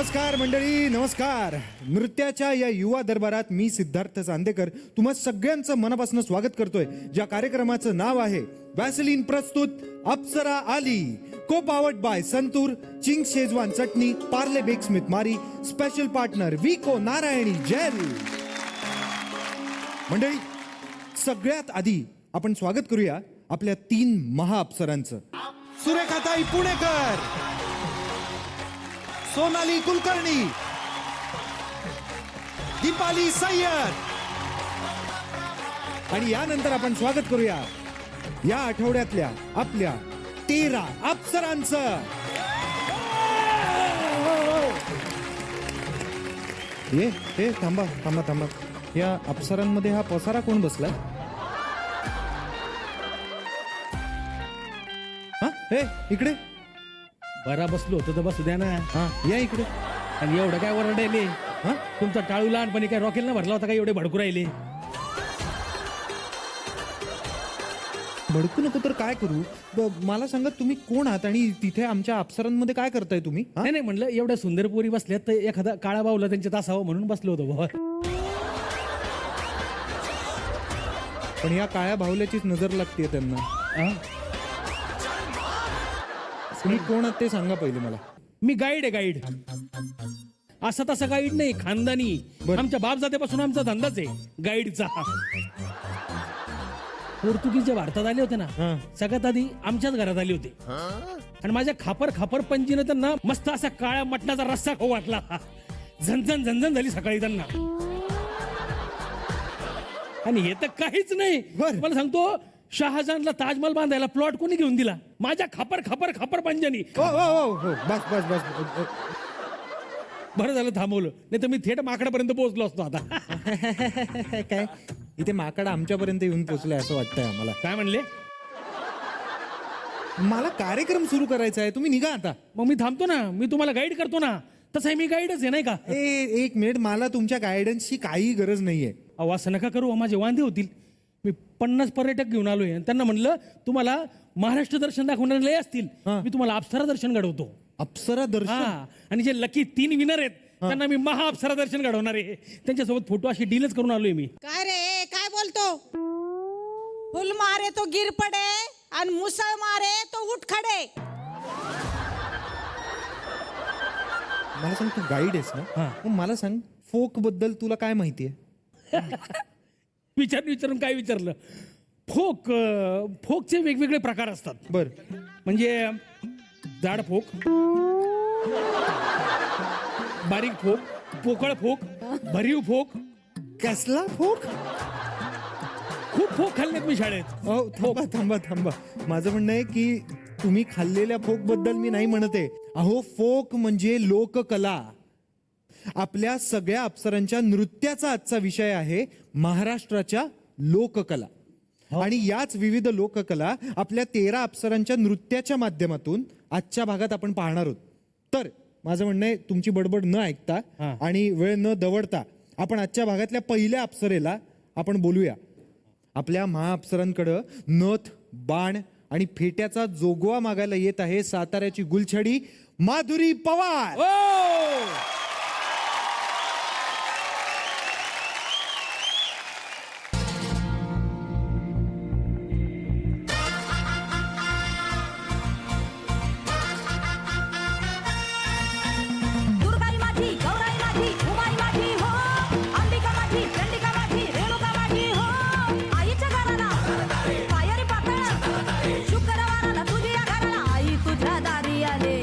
नमस्कार मंडळी, नमस्कार. नृत्याच्या या युवा दरबारात मी सिद्धार्थ चांदेकर तुम्हा सगळ्यांचं मनापासून स्वागत करतोय. ज्या कार्यक्रमाचं नाव आहे वॅसलीन प्रस्तुत Apsara Aali, co powered by Santoor, Ching Schezwan चटणी, Parle bake smith Marie, special partner Vicco Narayani gel. मंडळी, सगळ्यात आधी आपण स्वागत करूया आपल्या 3 महाअप्सरांचं. सुरेखाताई पुणेकर, सोनाली कुलकर्णी, दीपाली सय्यद. आणि यानंतर आपण स्वागत करूया या आठवड्यातल्या आपल्या 13 अप्सरांचं. हे थांबा थांबा थांबा, या अप्सरांमध्ये हा पसारा कोण बसलाय? हा, हे इकडे बरा बसलो होतो तर बसू द्या ना. हा, या इकडे. आणि एवढं काय वरडायले? हा, तुमचा टाळू लहानपणी काय रॉकेल ना भरला होता का एवढे भडकू राहिले? भडकू नको तर काय करू? मला सांगा, तुम्ही कोण आहात आणि तिथे आमच्या अप्सरांमध्ये काय करताय तुम्ही? हा? नाही नाही, म्हणलं एवढ्या सुंदर पोरी बसल्यात तर एखादा काळा बावला त्यांच्यात असावं म्हणून बसलो होतो बाबा. पण या काळ्या भावल्याचीच नजर लागते त्यांना. हा? तुम्ही कोण आहात ते सांगा पहिले मला. मी गाईड आहे, गाईड. असा तसा गाईड नाही, खानदानी. बरं. आमच्या बापजात्यापासून आमचा धंदाच आहे गाईडचा. पोर्तुगीज जे भारतात आले होते ना, हा. सगळ्यात आधी आमच्याच घरात आले होते. आणि माझ्या खापर खापर पंजीनं त्यांना मस्त असा काळ्या मटणाचा रस्सा खाऊ वाटला. झनझन झनझन झाली सकाळी त्यांना. आणि हे तर काहीच नाही. बरं. मला सांगतो, शहाजहानला ताजमहल बांधायला प्लॉट कोणी घेऊन दिला? माझ्या खापर खापर खापर पंजानी. हो हो हो हो, बस बस बस. बरं झालं थांबवलं, नाही तर मी थेट माकडापर्यंत पोहोचलो असतो आता. काय इथे माकड आमच्यापर्यंत येऊन पोहोचलाय असं वाटतंय आम्हाला. काय म्हणले? मला कार्यक्रम सुरू करायचा आहे, तुम्ही निघा आता. मग मी थांबतो ना, मी तुम्हाला गाईड करतो ना. तसंही मी गाईडच आहे नाही का? एक मिनिट, मला तुमच्या गायडन्सची काही गरज नाहीये. अहो असं नका करू, माझे वांदे होतील. मी 50 पर्यटक घेऊन आलोय आणि त्यांना म्हणलं तुम्हाला महाराष्ट्र दर्शन दाखवणारे लय असतील, हा. मी तुम्हाला अप्सरा दर्शन घडवतो. अप्सरा दर्शन? हा, आणि जे लकी 3 विनर आहेत त्यांना मी महा अप्सरा दर्शन घडवणार आहे. त्यांच्यासोबत फोटो अशी डीलच करून आलोय मी. काय रे, काय बोलतो? फुल मारे तो गिर पडे आणि मुसळ मारे तो उठ खडे. मला सांग, तू गाईड आहेस ना? हा. मग मला सांग, फोक बद्दल तुला काय माहितीये? विचारून काय विचारलं? फोकचे वेगवेगळे प्रकार असतात. बर. म्हणजे जाड फोक, बारीक फोक, पोकळ फोक, भरीव फोक. कसला फोक? खूप फोक खाल्लेत मी शाळेत. अहो थांबा थांबा थांबा, माझं म्हणणं आहे की तुम्ही खाल्लेल्या फोक बद्दल मी नाही म्हणते. अहो, फोक म्हणजे लोककला. आपल्या सगळ्या अप्सरांच्या नृत्याचा आजचा विषय आहे महाराष्ट्राच्या लोककला. आणि याच विविध लोककला आपल्या 13 अप्सरांच्या नृत्याच्या माध्यमातून आजच्या भागात आपण पाहणार आहोत. तर माझं म्हणणं आहे, तुमची बडबड न ऐकता हा. आणि वेळ न दवडता आपण आजच्या भागातल्या पहिल्या अप्सरेला आपण बोलूया. आपल्या महाअप्सरांकडं नथ, बाण आणि फेट्याचा जोगवा मागायला येत आहे साताऱ्याची गुलछडी माधुरी पवार. ओ! दुर्गाई माझी, गौराई माझी, उमाई माझी हो. अंबिका माझी, चंडिका माझी, रेणुका माझी हो. आईच्या घराला पायरी पातळ, शुक्रवाराला तुझ्या घराला आई तुझ्या दारी आले.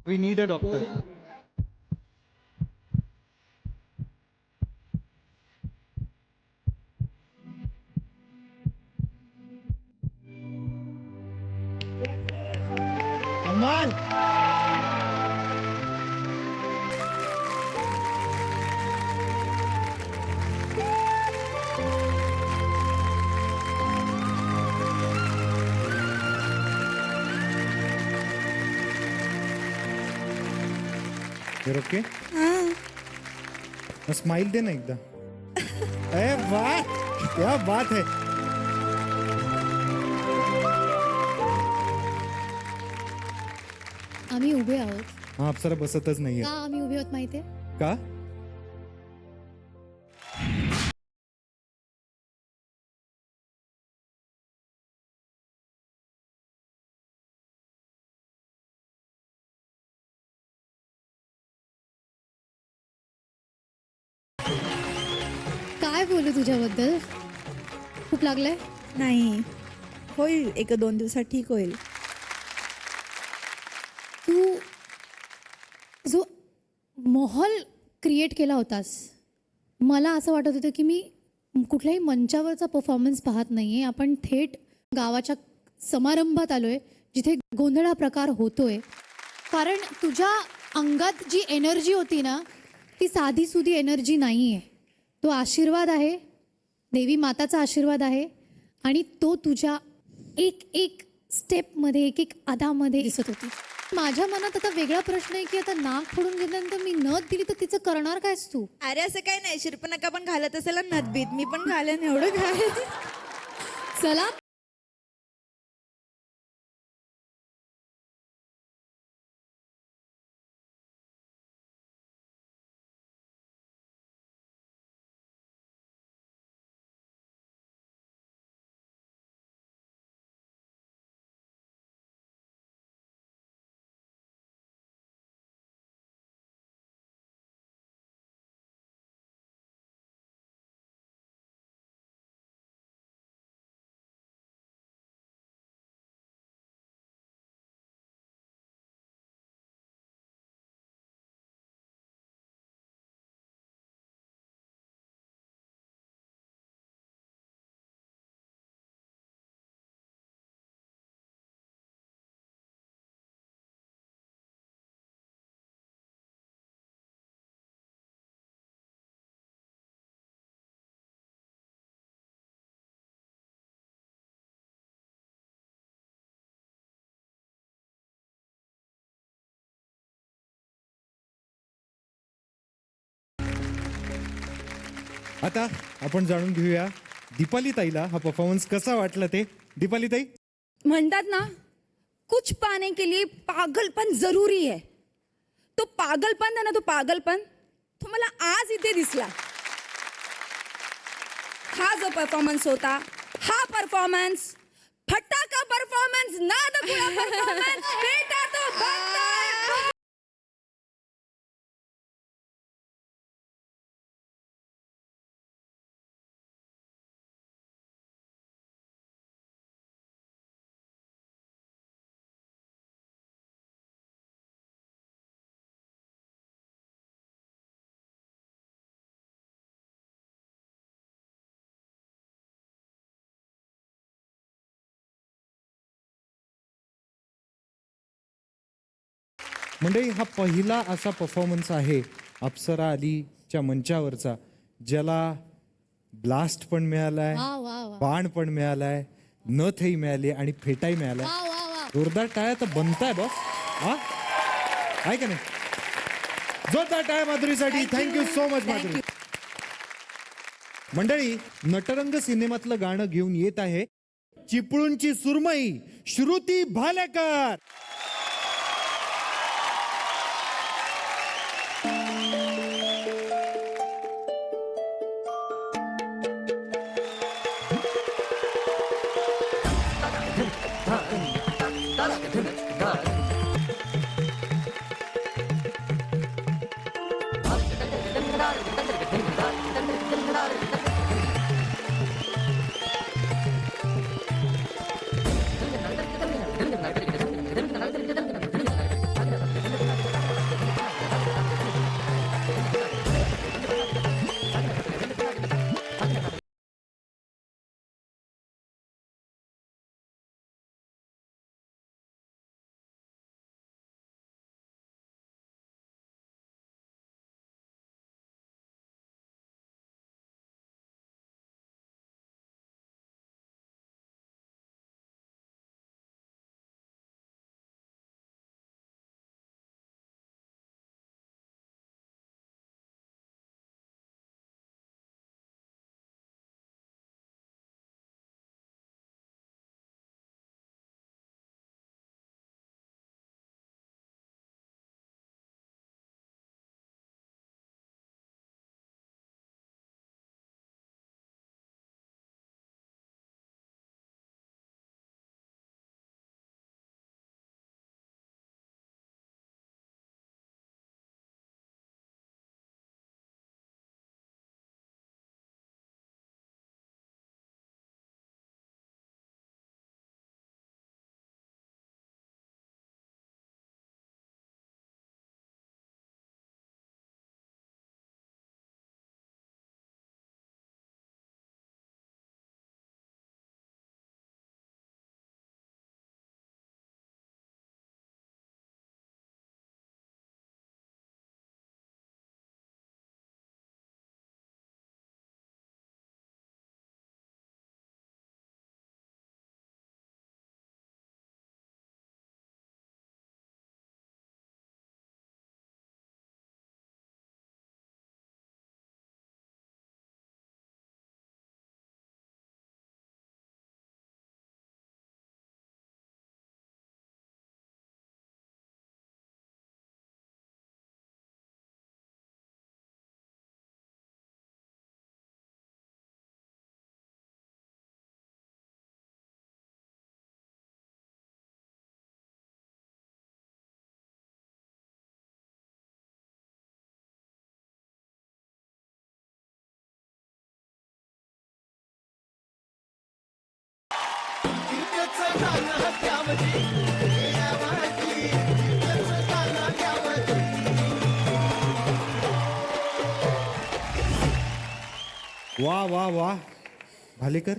We need a doctor. कमाल. ओके. स्माइल दे ना एकदा. अरे वाह, क्या बात है. आम्ही उभे आहोत. हा अप्सरा बसतच नाहीये. का आम्ही उभे आहोत माहितीये? का? काय बोलू तुझ्याबद्दल? खूप लागलंय. नाही होईल, 1-2 दिवसात ठीक होईल. तू जो माहोल क्रिएट केला होतास, मला असं वाटत होतं की मी कुठल्याही मंचावरचा परफॉर्मन्स पाहत नाहीये. आपण थेट गावाच्या समारंभात आलोय जिथे गोंधळा प्रकार होतोय. कारण तुझ्या अंगात जी एनर्जी होती ना, ती साधीसुधी एनर्जी नाही आहे. तो आशीर्वाद आहे, देवी माताचा आशीर्वाद आहे आणि तो तुझ्या एक एक स्टेपमध्ये, एक एक अदामध्ये दिसत होती. माझ्या मनात आता वेगळा प्रश्न आहे की आता नाक फोडून घेतल्यानंतर मी नथ दिली तर तिचं करणार कायस तू? अरे असं काही नाही, शिरपनका पण घालत असेल नदबीत, मी पण घालेन, एवढं काय. चला आता आपण जाणून घेऊया दीपाली ताईला हा परफॉर्मन्स कसा वाटला ते. दीपाली ताई. म्हणतात ना, कुछ पाने के लिए पागलपन जरूरी है. तो पागलपन आहे ना, तो पागलपन तो मला आज इथे दिसला. हा जो परफॉर्मन्स होता, हा परफॉर्मन्स फटाका परफॉर्मन्स, नादखुळा परफॉर्मन्स, बेटा तो बनता है. मंडळी, हा पहिला असा परफॉर्मन्स आहे अप्सरा आलीच्या मंचावरचा ज्याला ब्लास्ट पण मिळालाय, वा वा वा बाण पण मिळालाय, नथही मिळाली आणि फेटाही मिळालाय. वा वा वा. जोरदार टाळ्या तर बनताय बॉस. हा आहे का नाही? जोरदार टाळ्या माधुरीसाठी. Thank you so much Madhuri. मंडळी, नटरंग सिनेमातलं गाणं घेऊन येत आहे चिपळूणची सुरमई श्रुती भालेकर. वा वा वा भालेकर,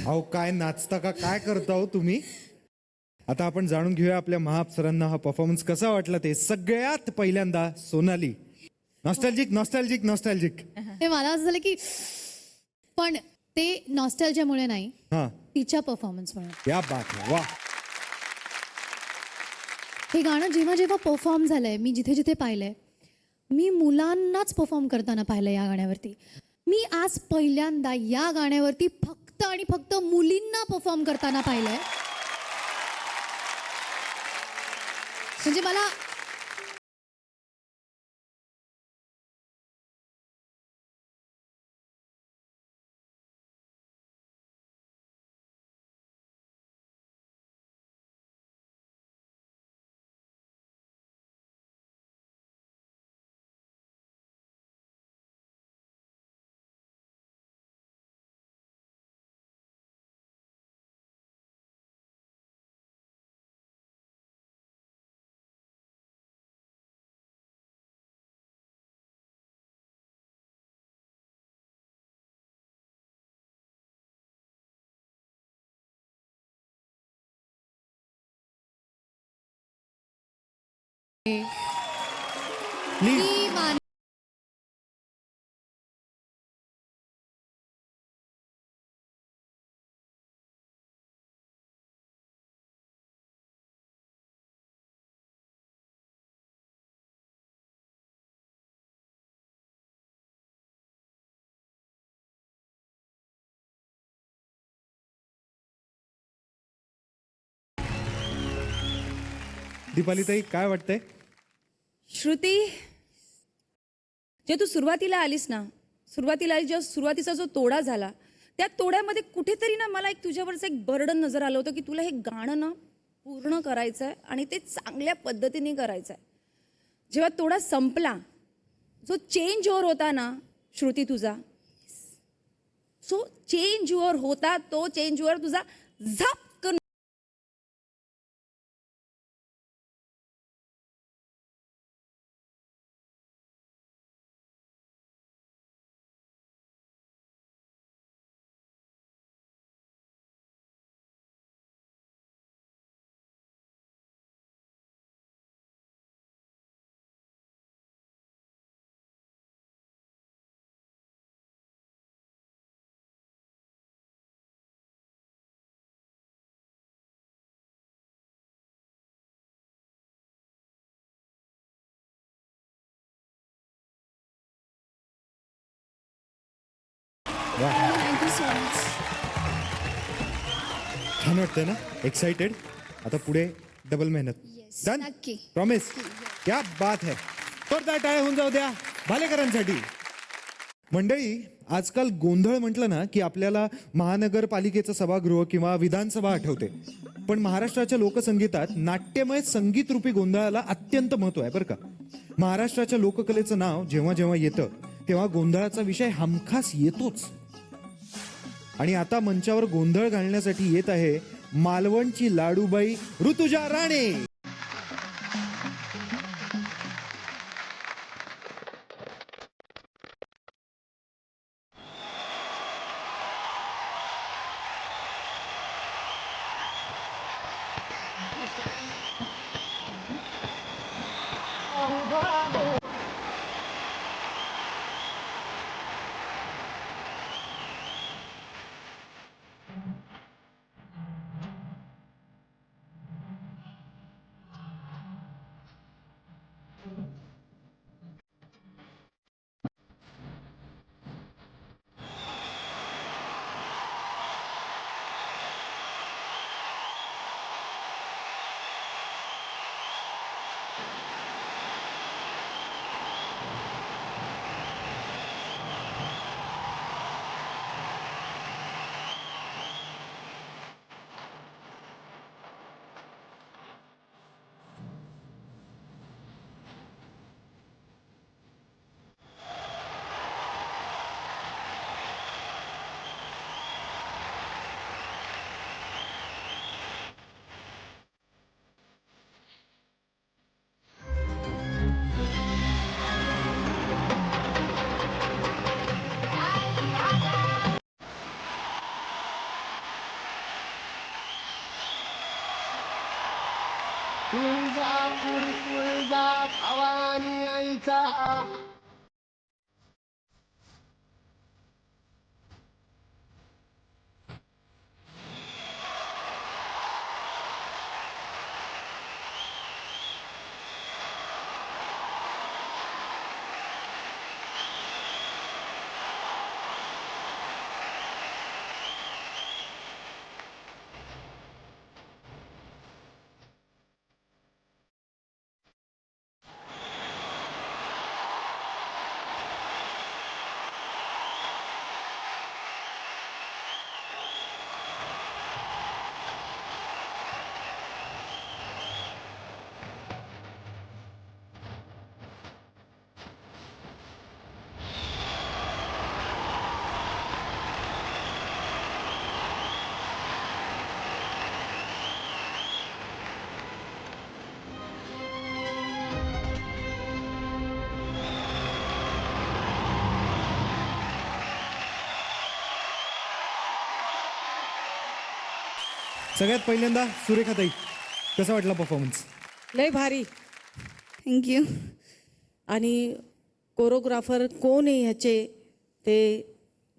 अहो काय नाचता का काय करता हो तुम्ही. आता आपण जाणून घेऊया आपल्या महाअप्सरांना हा परफॉर्मन्स कसा वाटला ते. सगळ्यात पहिल्यांदा सोनाली. Nostalgic nostalgic nostalgic. ते मला असं झालं की, पण ते नॉस्टॅल्जियामुळे नाही, हा, तिच्या परफॉर्मन्समुळे. क्या बात है, वा. हे गाणं जेव्हा जेव्हा परफॉर्म झालंय, मी जिथे जिथे पाहिलंय, मी मुलांनाच परफॉर्म करताना पाहिलं या गाण्यावरती. मी आज पहिल्यांदा या गाण्यावरती फक्त आणि फक्त मुलींना परफॉर्म करताना पाहिलंय. म्हणजे मला प्लीज. मी मान दीपालीताई काय वाटतंय. श्रुती, जे तू सुरुवातीला आलीस ना, सुरुवातीला आली जेव्हा सुरुवातीचा जो तोडा झाला, त्या तोड्यामध्ये कुठेतरी ना मला एक तुझ्यावरचं एक बर्डन नजर आलं होतं की तुला हे गाणं ना पूर्ण करायचं आहे आणि ते चांगल्या पद्धतीने करायचं आहे. जेव्हा तोडा संपला, जो चेंज ओव्हर होता ना श्रुती तुझा, सो चेंज ओव्हर होता, तो चेंज ओव्हर तुझा झपकन वा, थँक्यू सो मच. छान वाटतंय ना, एक्साइटेड. आता पुढे डबल मेहनत. डन, नक्की. प्रॉमिस. क्या बात है. तर त्या टाळ्या होऊन जाऊ द्या भालेकरांसाठी. मंडळी, आजकाल गोंधळ म्हटलं ना की आपल्याला महानगरपालिकेचं सभागृह किंवा विधानसभा आठवते. पण महाराष्ट्राच्या लोकसंगीतात नाट्यमय संगीत रूपी गोंधळाला अत्यंत महत्व आहे बरं का. महाराष्ट्राच्या लोककलेचं नाव जेव्हा जेव्हा येतं तेव्हा गोंधळाचा विषय हमखास येतोच. आणि आता मंचावर गोंधळ घालण्यासाठी येत आहे मालवणची लाडूबाई ऋतुजा राणे. तुळजा भवानी आईचा सगळ्यात पहिल्यांदा सुरेखाताई, कसा वाटला परफॉर्मन्स? लय भारी. थँक्यू. आणि कोरिओग्राफर कोण आहे ह्याचे ते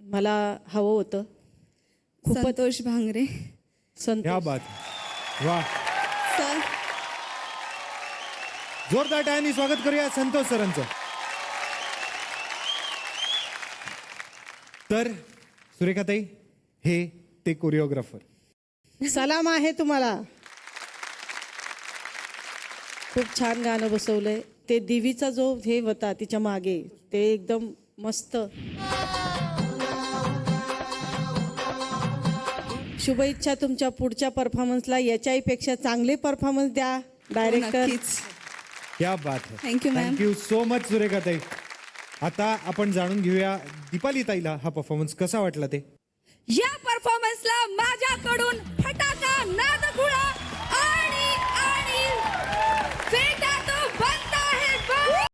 मला हवं होतं. संतोष भांगरे संत क्या बात, वा. सर. जोरदार टाळ्यांनी स्वागत करूया संतोष सरांचं. तर सुरेखाताई, हे ते कोरिओग्राफर. सलाम आहे तुम्हाला. खूप छान गाणं बसवलंय. ते देवीचा जो हे होता तिच्या मागे ते एकदम मस्त. शुभेच्छा तुमच्या पुढच्या परफॉर्मन्सला. याच्याही पेक्षा चांगले परफॉर्मन्स द्या डायरेक्टर. नक्कीच. क्या बात है. Thank you, ma'am. Thank you so much सुरेखाताई. आता आपण जाणून घेऊया दीपाली ताईला हा परफॉर्मन्स कसा वाटला ते. या परफॉर्मन्सला माझ्याकडून फटाका नादखुळा आणि आणि बेटा तो बनता है बा.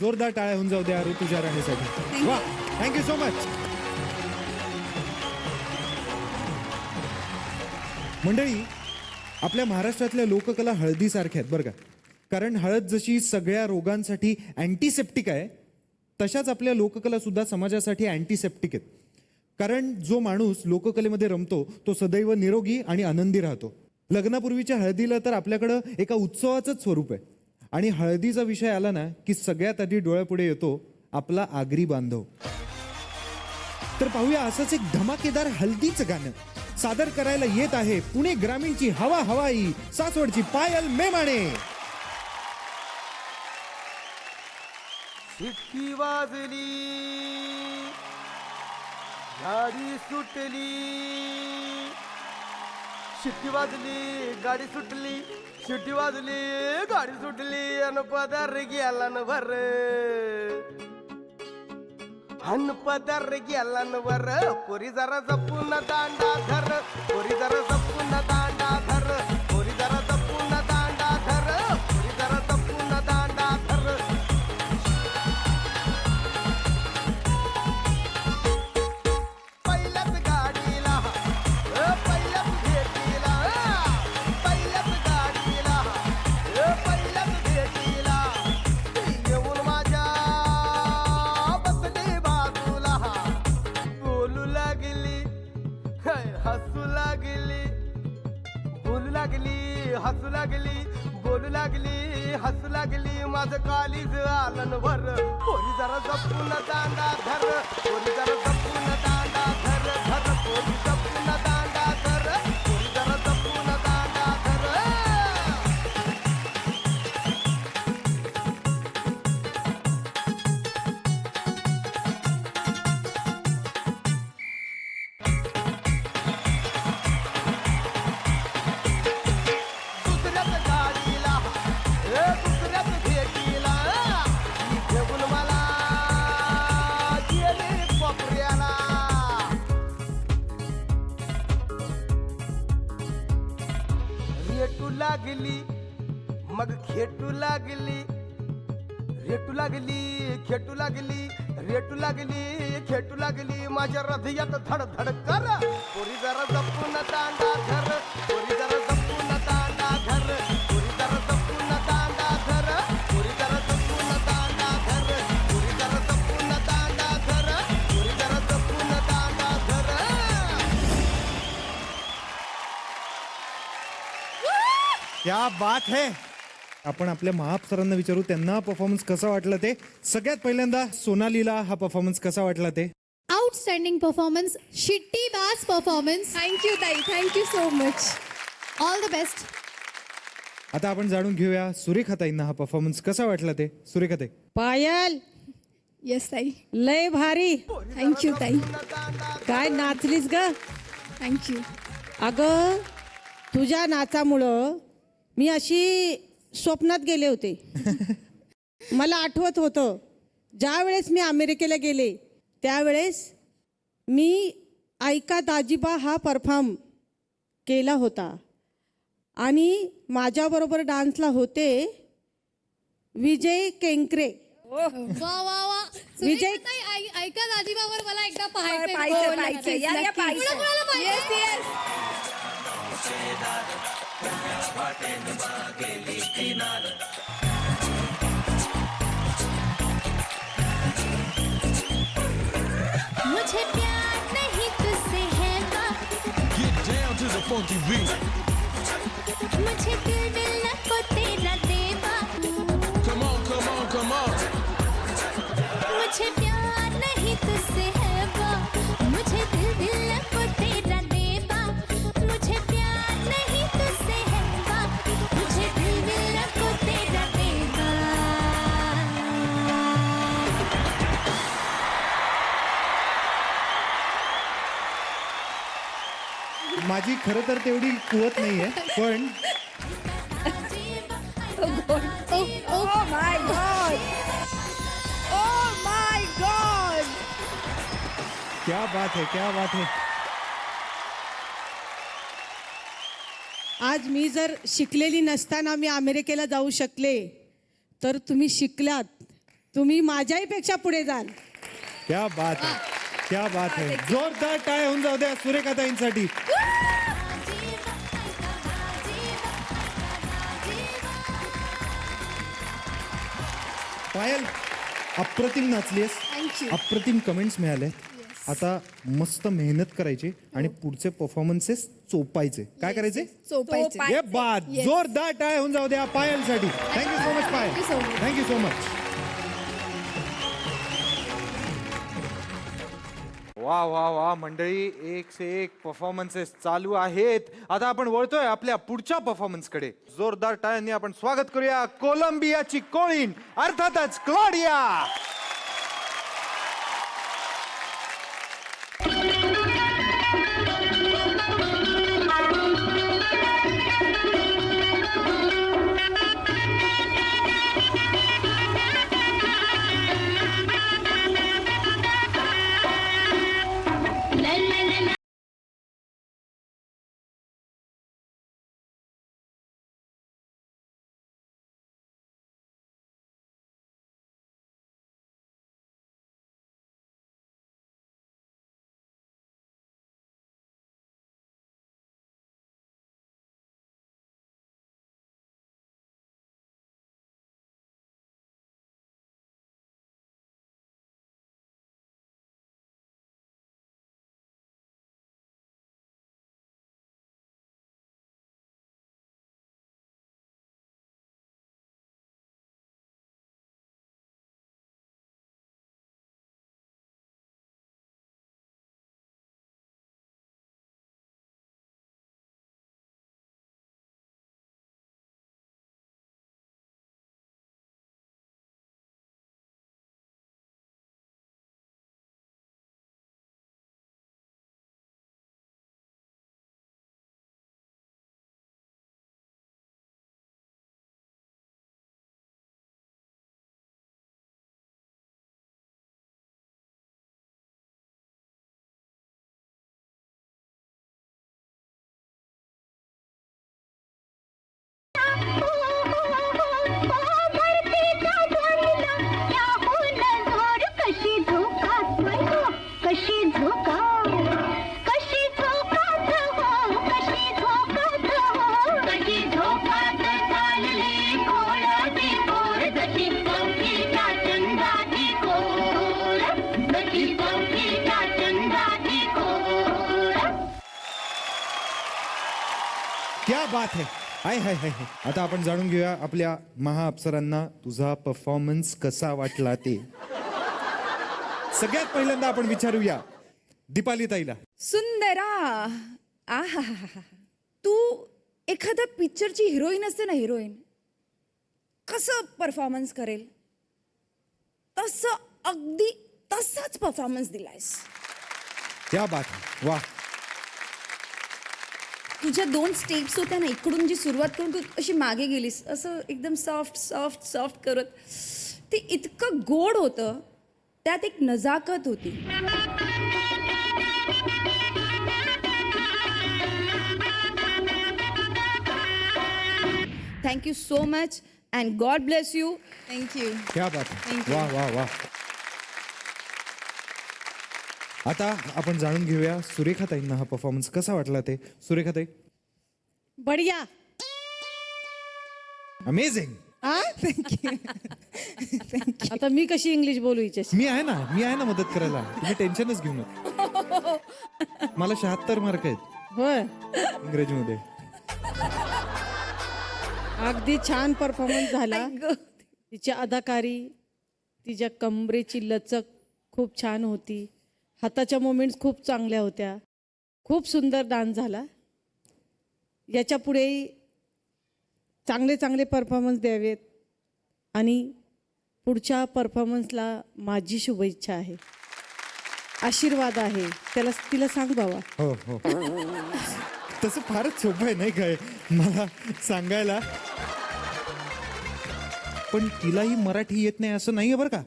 जोरदार टाळ्या होऊन जाऊ द्या ऋतुजा राणीसाठी. वा, थँक्यू सो मच. मंडळी, आपल्या महाराष्ट्रातल्या लोककला हळदीसारख्या आहेत बरं का. कारण हळद जशी सगळ्या रोगांसाठी अँटीसेप्टिक आहे, तशाच आपल्या लोककला सुद्धा समाजासाठी अँटीसेप्टिक आहेत. कारण जो माणूस लोककलेमध्ये रमतो तो सदैव निरोगी आणि आनंदी राहतो. लग्नापूर्वीच्या हळदीला तर आपल्याकडं एका उत्सवाचंच स्वरूप आहे. आणि हळदीचा विषय आला ना की सगळ्यात आधी डोळ्यापुढे येतो आपला आगरी बांधव. तर पाहूया असंच एक धमाकेदार हल्दीचं गाणं सादर करायला येत आहे पुणे ग्रामीणची हवा हवाई, सासवडची पायल मेमाणे. शिट्टी वाजली, गाडी सुटली. शिट्टी वाजली, गाडी सुटली. शिट्टी वाजली, गाडी सुटली. अन पदार गेला न भर, अन पदार गेला न भर. पोरी जरा जपून दांडा धर, पोरी जरा जपून दांडा धर, पोरी जरा जपून दांडा धर, पोरी जरा जपून दांडा धर. पहिल्याच गाडीला, पहिल्याच भेटीला, पहिल्याच गाडीला, पहिल्याच भेटीला येऊन माझ्या बसली बाजूला. बोलू लागली, हसू लागली, बोलू लागली, हसू लागली, बोलू लागली, हसू लागली. माझं कालीज आलन भर. पोरी जरा जपून दांडा धर, पोरी जरा जपून दांडा धर, धर पोरी जपून दांडा धर, पोरी जरा जपून दांडा धर. दुसऱ्याच गाडीला, मग खेटू लागली रेटू लागली खेटू लागली रेटू लागली खेटू लागली माझ्या हृदयात धड धड कर पोरी जरा जपून दांडा धर पोरी जरा जपून दांडा धर पोरी जरा जपून दांडा धर पोरी जरा जपून दांडा धर पोरी जरा जपून दांडा धर पोरी जरा जपून दांडा धर क्या बात है. आपण आपल्या महाअप्सरांना विचारू त्यांना परफॉर्मन्स कसा वाटला ते. सगळ्यात पहिल्यांदा सोनालीला हा परफॉर्मन्स कसा वाटला ते. आउटस्टँडिंग परफॉर्मन्स, शिट्टी बास परफॉर्मन्स. थँक्यू ताई, thank you so much. All the best. आता आपण जाणून घेऊया सुरेखाताईंना हा परफॉर्मन्स कसा वाटला ते. सुरेखाताई. पायल येस ताई, लय भारी. थँक्यू ताई, काय नाचलीस ग. थँक्यू. अगं तुझ्या नाचामुळं मी अशी स्वप्नात गेले होते. मला आठवत होतं ज्या वेळेस मी अमेरिकेला गेले त्यावेळेस मी ऐका दाजीबा हा परफॉर्म केला होता आणि माझ्याबरोबर डान्सला होते विजय केंकरे. वा वा वा. विजय- सुरेखाताई, ऐका दाजीबावर मला एकदा पाहायचं. पाहायचं, पाहायचं. या, या, पाहायचं. कुणाला पाहायचं? Yes, yes. मुझे प्यार नहीं तुझसे है मुझे दिल मिलना को तेरा देवा मुझे प्यार नहीं तुझसे है मुझे दिल मिलना को तेरा देवा मुझे प्यार नहीं तुझसे है मुझे दिल मिलना को तेरा देवा माझी खरं तर तेवढी कुवत नाहीये पण Oh my God. Oh my God. क्या बात है, क्या बात है. आज मी जर शिकलेली नसताना मी अमेरिकेला जाऊ शकले तर तुम्ही शिकलात. तुम्ही माझ्याही पेक्षा पुढे जाल. क्या बात है, क्या बात है. जोरदार टाळ्या होऊन जाऊ द्या सुरेखाताईंसाठी. पायल अप्रतिम नाचलीस. अप्रतिम कमेंट्स मिळाले. आता मस्त मेहनत करायची आणि पुढचे परफॉर्मन्सेस चोपायचे. काय करायचे. चोपायचे. ये बात. जोरदार टाळ्या होऊन जाऊ द्या पायलसाठी. Thank you so much Payal. Thank you so much. वा वा वा मंडळी, एक से एक परफॉर्मन्सेस चालू आहेत. आता आपण वळतोय आपल्या पुढच्या परफॉर्मन्स कडे. जोरदार टाळ्यांनी आपण स्वागत करूया कोलंबियाची कोळीन अर्थातच क्लॉडिया. बात है. हाय हाय हाय हाय. आता आपण जाणून घेऊया आपल्या महाअप्सरांना तुझा परफॉर्मन्स कसा वाटला ते. सगळ्यात पहिल्यांदा आपण विचारूया दीपाली ताईला. सुंदरा आहा, तू एखाद्या पिक्चरची हिरोईन असते ना, हिरोईन कसं परफॉर्मन्स करेल तसं अगदी तसाच परफॉर्मन्स दिलायस. क्या बात है. वा. तुझ्या 2 स्टेप्स होत्या ना, इकडून जी सुरुवात करून तू अशी मागे गेलीस, असं एकदम सॉफ्ट सॉफ्ट सॉफ्ट करत, ते इतकं गोड होतं, त्यात एक नजाकत होती. Thank you so much and God bless you. Thank you. क्या बात है. वा वा वा. आता आपण जाणून घेऊया सुरेखाताईंना हा परफॉर्मन्स कसा वाटला ते. सुरेखाताई. बढिया. अमेझिंग. हा आता मी कशी इंग्लिश बोलू हिच्याशी? मी आहे ना मदत करायला. तुम्ही टेन्शनच घेऊ नका. मला 76 मार्क आहेत होय, इंग्रजीमध्ये. अगदी छान परफॉर्मन्स झाला. तिची अदाकारी, तिच्या कमरेची लचक खूप छान होती. हाताच्या मोमेंट्स खूप चांगल्या होत्या. खूप सुंदर डान्स झाला. याच्या पुढेही चांगले चांगले परफॉर्मन्स द्यावेत आणि पुढच्या परफॉर्मन्सला माझी शुभेच्छा आहे, आशीर्वाद आहे. तिला सांग बाबा. हो हो. तसं फारच सोपं आहे नाही काय मला सांगायला, पण तिलाही मराठी येत नाही असं नाही आहे बरं का.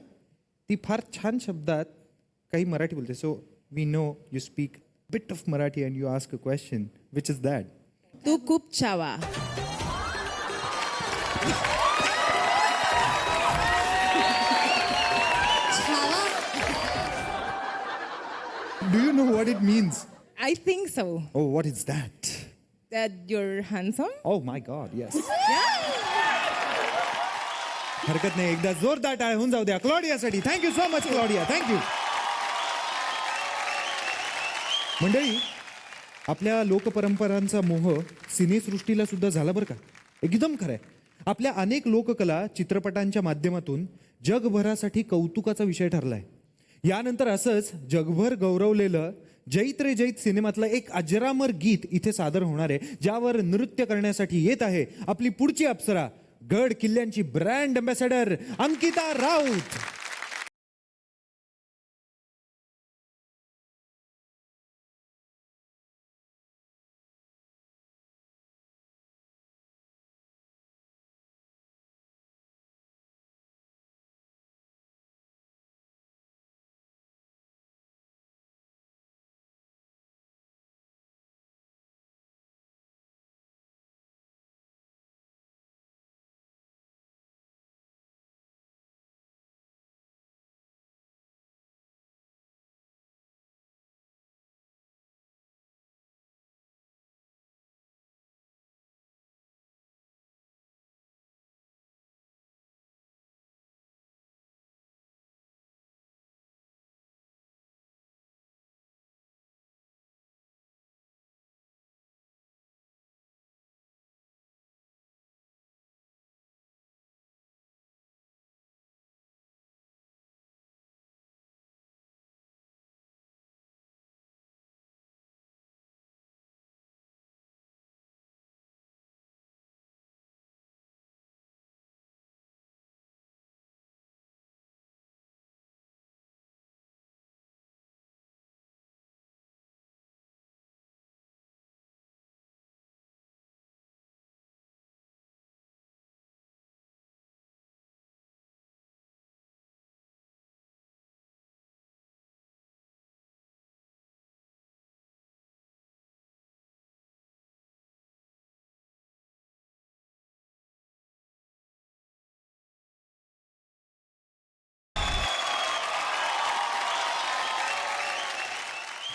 ती फार छान शब्दात काही मराठी बोलते. So we know you speak bit of Marathi and you ask a question which is that. तू खूप छावा. Do you know what it means? I think so. Oh what is that? That you're handsome. Oh my god. Yes. हरकत नाही, एकदा जोरदार टाळ होऊन जाऊ द्या क्लॉडियासाठी. Thank you so much Claudia. Thank you. मंडळी, आपल्या लोकपरंपरांचा मोह सिनेसृष्टीला सुद्धा झाला बरं का. एकदम खरंय. आपल्या अनेक लोककला चित्रपटांच्या माध्यमातून जगभरासाठी कौतुकाचा विषय ठरलाय. यानंतर असंच जगभर गौरवलेलं जैत रे जैत सिनेमातलं एक अजरामर गीत इथे सादर होणार आहे, ज्यावर नृत्य करण्यासाठी येत आहे आपली पुढची अप्सरा, गड किल्ल्यांची ब्रँड अँबॅसेडर अंकिता राऊत.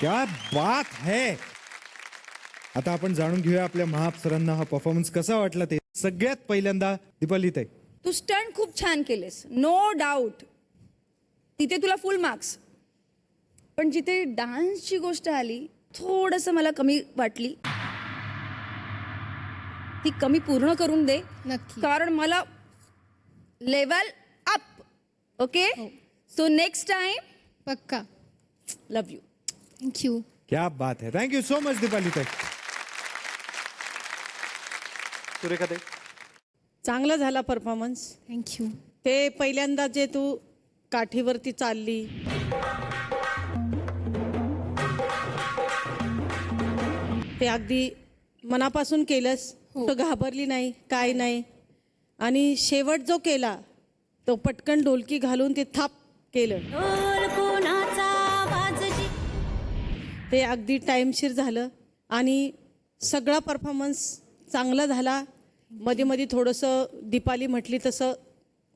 क्या बात है. आता आपण जाणून घेऊया आपल्या महाअप्सरांना हा परफॉर्मन्स कसा वाटला ते. सगळ्यात पहिल्यांदा दीपाली ताई. तू स्टंट खूप छान केलेस, नो डाऊट. तिथे तुला फुल मार्क्स. पण जिथे डान्सची गोष्ट आली थोडंसं मला कमी वाटली. ती कमी पूर्ण करून दे. नक्की. कारण मला level up. Okay, so next time पक्का. लव यू. थँक्यू. क्या बात है, थँक्यू सो मच दीपाली ताई. सुरेखा ताई. चांगला झाला परफॉर्मन्स. थँक्यू. ते पहिल्यांदा जे तू काठीवरती चालली, ते अगदी मनापासून केलंस. तो घाबरली नाही, काय नाही. आणि शेवट जो केला तो पटकन ढोलकी घालून ते थाप केलं, ते अगदी टाईमशीर झालं. आणि सगळा परफॉर्मन्स चांगला झाला. मध्ये मध्ये थोडंसं दीपाली म्हटली तसं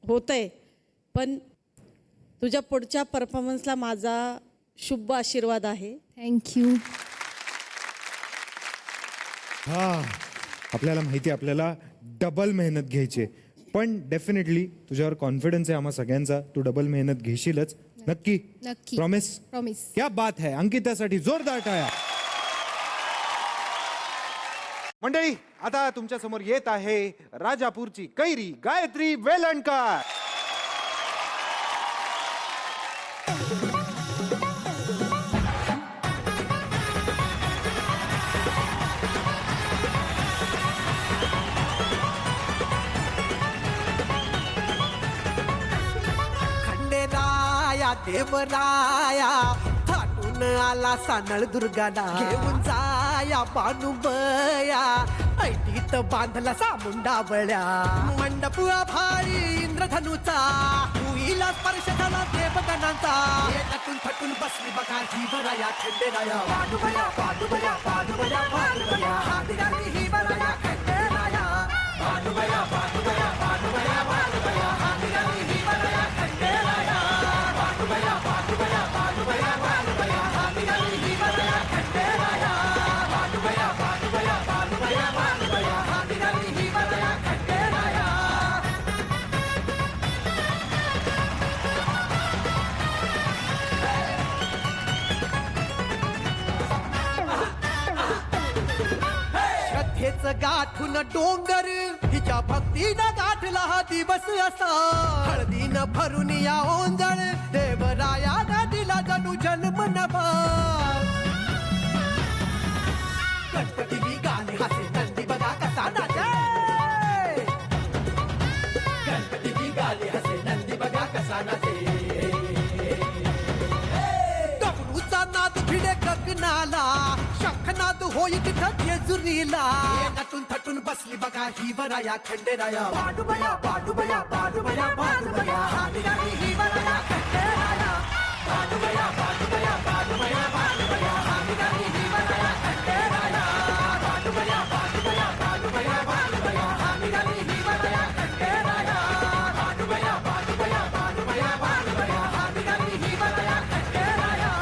होतंय, पण तुझ्या पुढच्या परफॉर्मन्सला माझा शुभ आशीर्वाद आहे. थँक्यू. हा, आपल्याला माहिती आहे आपल्याला डबल मेहनत घ्यायची आहे, पण डेफिनेटली तुझ्यावर कॉन्फिडन्स आहे आम्हा सगळ्यांचा. तू डबल मेहनत घेशीलच नक्की. नक्की. प्रॉमिस. प्रॉमिस. क्या बात है. अंकितासाठी जोरदार टाळ्या. मंडळी, आता तुमच्या समोर येत आहे राजापूरची कैरी गायत्री वेलणकर. खंडेराया देवराया फाटून आला सानळ दुर्गाला, घेऊन जाया बानुबया ऐटीत बांधला सामुंडा बळ्या. मंडप भारी इंद्रधनुचा, भुईला स्पर्श झाला देवगणांचा. नटून थटून बसली बघा ही बराया खंडेराया, बानुबया बानुबया बानुबया बानुबया हादिराली ही बराया खंडेराया, बानुबया बानुबया बानुबया बानुबया हादिराली ही बराया खंडेराया, बानुबया बानुबया बानुबया बानुबया हादिराली ही बराया खंडेराया, बानुबया बानुबया बानुबया बानुबया हादिराली ही बराया खंडेराया. श्रद्धेचं गाठून डोंगर, हिच्या भक्तीनं गाठला हा दिवस असा. हळदीनं भरून या ओंजळ, देवरायानं दिला जणू जन्म नवा. गणपती गाणे हसे नंदी बघा कसा नाचे, गणपती गाणे हसे नंदी बघा कसा नाचे. डमरूचा नाद भिडे गगनाला, शंखनाद होई तिथं जेजुरीला. नटून थटून बसली बघा ही बराया खंडेराया, बानुबया बानुबया बानुबया बानुबया हादिराली ही बराया खंडेराया, बानुबया बानुबया बानुबया बानुबया हादिराली ही बराया खंडेराया, बानुबया बानुबया बानुबया बानुबया हादिराली ही बराया खंडेराया, बानुबया बानुबया बानुबया बानुबया हादिराली ही बराया खंडेराया.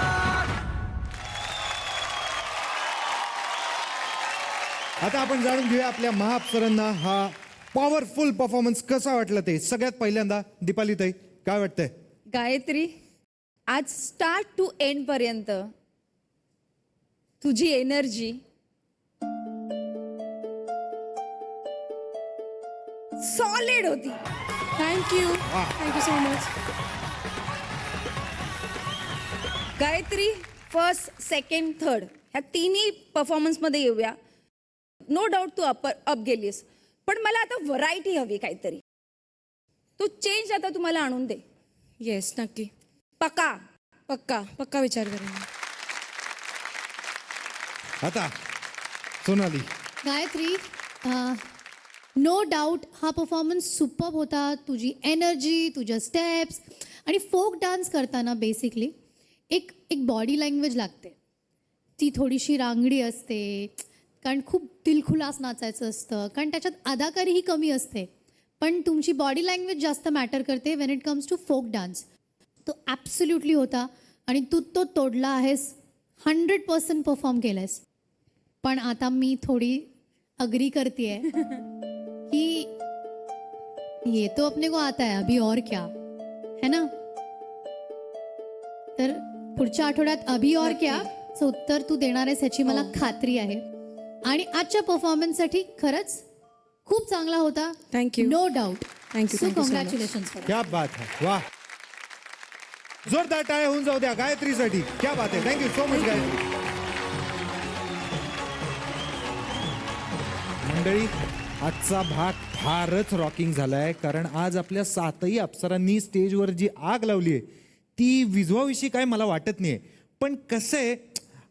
आता आपण जाणून घेऊया आपल्या महाअप्सरांना हा पॉवरफुल परफॉर्मन्स कसा वाटला ते. सगळ्यात पहिल्यांदा दीपाली ताई, काय वाटतंय? गायत्री, आज स्टार्ट टू एंड पर्यंत तुझी एनर्जी सॉलिड होती. Thank you. Thank you so much. Gayatri, first second third ह्या तिन्ही परफॉर्मन्समध्ये येऊया. नो डाऊट तू अप गेलीस, पण मला आता व्हरायटी हवी काहीतरी. तू चेंज आता तुम्हाला आणून दे. येस, नक्की. पक्का. पक्का पक्का विचार करेन. आता सोनाली. गायत्री, नो डाऊट हा परफॉर्मन्स सुपर्ब होता. तुझी एनर्जी, तुझ्या स्टेप्स आणि फोक डान्स करताना बेसिकली एक बॉडी लँग्वेज लागते. ती थोडीशी रांगडी असते, कारण खूप दिलखुलास नाचायचं असतं, कारण त्याच्यात अदाकारीही कमी असते. पण तुमची बॉडी लँग्वेज जास्त मॅटर करते when it comes to folk dance. तो ॲब्सोल्युटली होता आणि तू तो तोडला आहेस. 100% परफॉर्म केलं आहेस. पण आता मी थोडी अग्री करते आहे की ये तो अपने को आता है, अभी और क्या है ना. तर पुढच्या आठवड्यात अभी और क्या उत्तर तू देणार आहेस ह्याची मला खात्री आहे. आणि आजच्या परफॉर्मन्ससाठी खरंच खूप चांगला होता. Thank you. No doubt. Thank you, so thank you so much. Congratulation for क्या बात है, वाह. जोरदार टाळ्या होऊन जाऊ द्या गायत्रीसाठी. क्या बात आहे, थँक्यू सो मच गायत्री. मंडळी, आजचा भाग फारच रॉकिंग झालाय, कारण आज आपल्या 7ही अप्सरांनी स्टेजवर जी आग लावली आहे ती विझवाविषयी काय मला वाटत नाहीये. पण कसं आहे,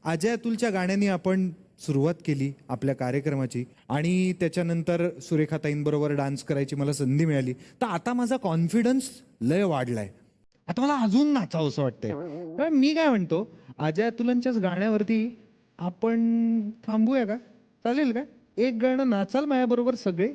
अजय अतुलच्या गाण्याने आपण सुरुवात केली आपल्या कार्यक्रमाची आणि त्याच्यानंतर सुरेखाताईंबरोबर डान्स करायची मला संधी मिळाली. तर आता माझा कॉन्फिडन्स लय वाढलाय. आता मला अजून नाचावं असं वाटतंय. तर मी काय म्हणतो, अजय अतुलांच्याच गाण्यावरती आपण थांबूया का? चालेल का? एक गाणं नाचाल माझ्याबरोबर सगळे?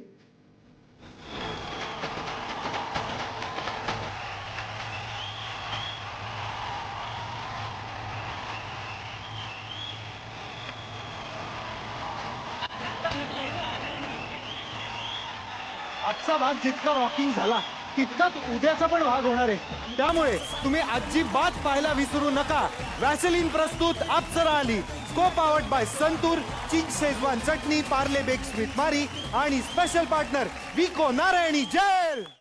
आजचा भाग जितका रॉकिंग झाला तितकाच उद्याचा पण भाग होणार आहे. त्यामुळे तुम्ही अजिबात पाहायला विसरू नका. वॅसलीन प्रस्तुत Apsara Aali, co powered by Santoor, cheese Schezwan चटणी, पार्ले बेक स्वीट मारी आणि special partner Vicco Narayani gel.